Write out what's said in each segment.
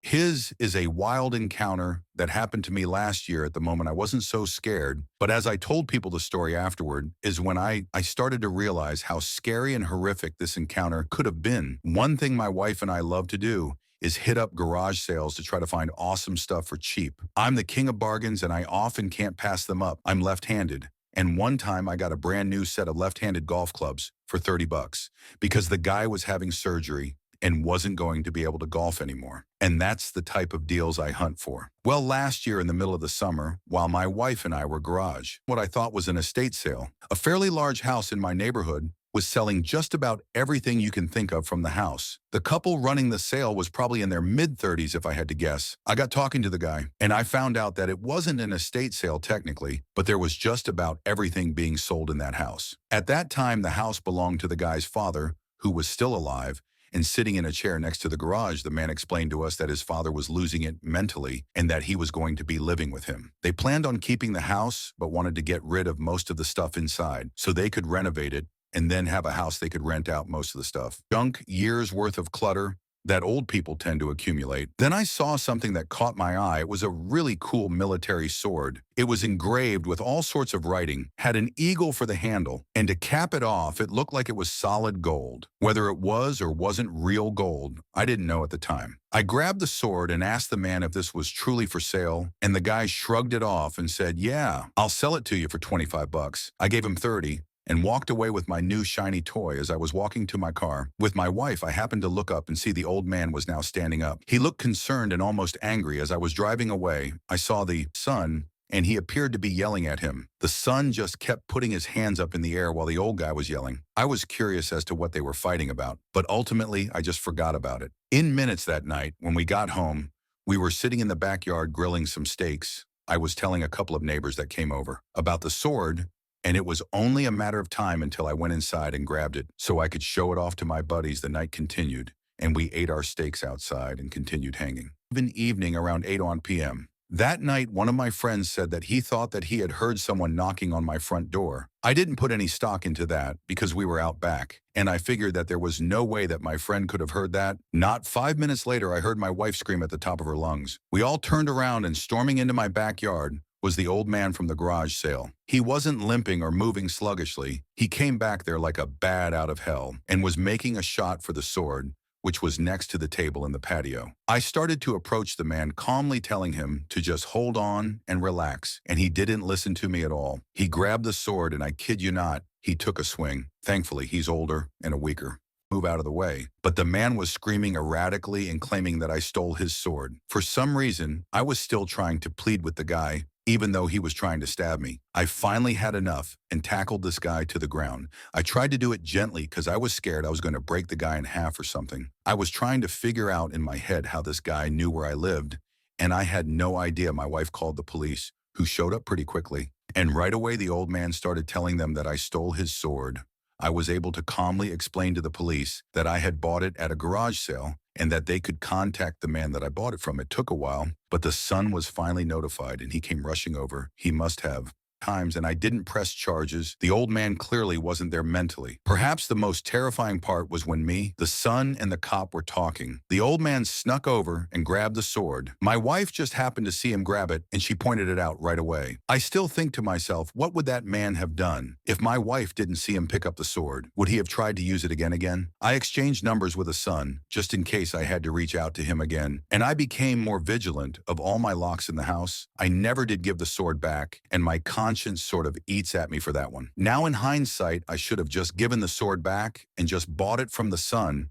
His is a wild encounter that happened to me last year. At the moment, I wasn't so scared, but as I told people the story afterward, is when I started to realize how scary and horrific this encounter could have been. One thing my wife and I love to do is hit up garage sales to try to find awesome stuff for cheap. I'm the king of bargains and I often can't pass them up. I'm left-handed. And one time I got a brand new set of left-handed golf clubs for 30 bucks because the guy was having surgery and wasn't going to be able to golf anymore. And that's the type of deals I hunt for. Well, last year in the middle of the summer, while my wife and I were garage, what I thought was an estate sale, a fairly large house in my neighborhood was selling just about everything you can think of from the house. The couple running the sale was probably in their mid-30s if I had to guess. I got talking to the guy, and I found out that it wasn't an estate sale technically, but there was just about everything being sold in that house. At that time, the house belonged to the guy's father, who was still alive, and sitting in a chair next to the garage, the man explained to us that his father was losing it mentally and that he was going to be living with him. They planned on keeping the house, but wanted to get rid of most of the stuff inside so they could renovate it and then have a house they could rent out most of the stuff. Junk, years worth of clutter that old people tend to accumulate. Then I saw something that caught my eye. It was a really cool military sword. It was engraved with all sorts of writing, had an eagle for the handle, and to cap it off, it looked like it was solid gold. Whether it was or wasn't real gold, I didn't know at the time. I grabbed the sword and asked the man if this was truly for sale, and the guy shrugged it off and said, "Yeah, I'll sell it to you for 25 bucks. I gave him 30 and walked away with my new shiny toy. As I was walking to my car with my wife, I happened to look up and see the old man was now standing up. He looked concerned and almost angry. As I was driving away, I saw the son, and he appeared to be yelling at him. The son just kept putting his hands up in the air while the old guy was yelling. I was curious as to what they were fighting about, but ultimately I just forgot about it. In minutes that night, when we got home, we were sitting in the backyard grilling some steaks. I was telling a couple of neighbors that came over about the sword, and it was only a matter of time until I went inside and grabbed it so I could show it off to my buddies. The night continued, and we ate our steaks outside and continued hanging. Even evening around 8 p.m. That night, one of my friends said that he thought that he had heard someone knocking on my front door. I didn't put any stock into that because we were out back, and I figured that there was no way that my friend could have heard that. Not 5 minutes later, I heard my wife scream at the top of her lungs. We all turned around, and storming into my backyard was the old man from the garage sale. He wasn't limping or moving sluggishly. He came back there like a bat out of hell and was making a shot for the sword, which was next to the table in the patio. I started to approach the man, calmly telling him to just hold on and relax, and he didn't listen to me at all. He grabbed the sword, and I kid you not, he took a swing. Thankfully, he's older and a weaker. Move out of the way. But the man was screaming erratically and claiming that I stole his sword. For some reason, I was still trying to plead with the guy, even though he was trying to stab me. I finally had enough and tackled this guy to the ground. I tried to do it gently because I was scared I was going to break the guy in half or something. I was trying to figure out in my head how this guy knew where I lived, and I had no idea. My wife called the police, who showed up pretty quickly. And right away, the old man started telling them that I stole his sword. I was able to calmly explain to the police that I had bought it at a garage sale and that they could contact the man that I bought it from. It took a while, but the son was finally notified and he came rushing over. He must have times, and I didn't press charges. The old man clearly wasn't there mentally. Perhaps the most terrifying part was when me, the son, and the cop were talking. The old man snuck over and grabbed the sword. My wife just happened to see him grab it, and she pointed it out right away. I still think to myself, what would that man have done if my wife didn't see him pick up the sword? Would he have tried to use it again? I exchanged numbers with the son, just in case I had to reach out to him again, and I became more vigilant of all my locks in the house. I never did give the sword back, and my conscience sort of eats at me for that one. Now in hindsight, I should have just given the sword back and just bought it from the son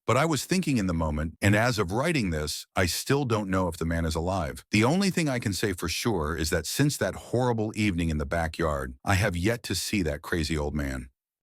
but I was thinking in the moment, and as of writing this, I still don't know if the man is alive. The only thing I can say for sure is that since that horrible evening in the backyard, I have yet to see that crazy old man.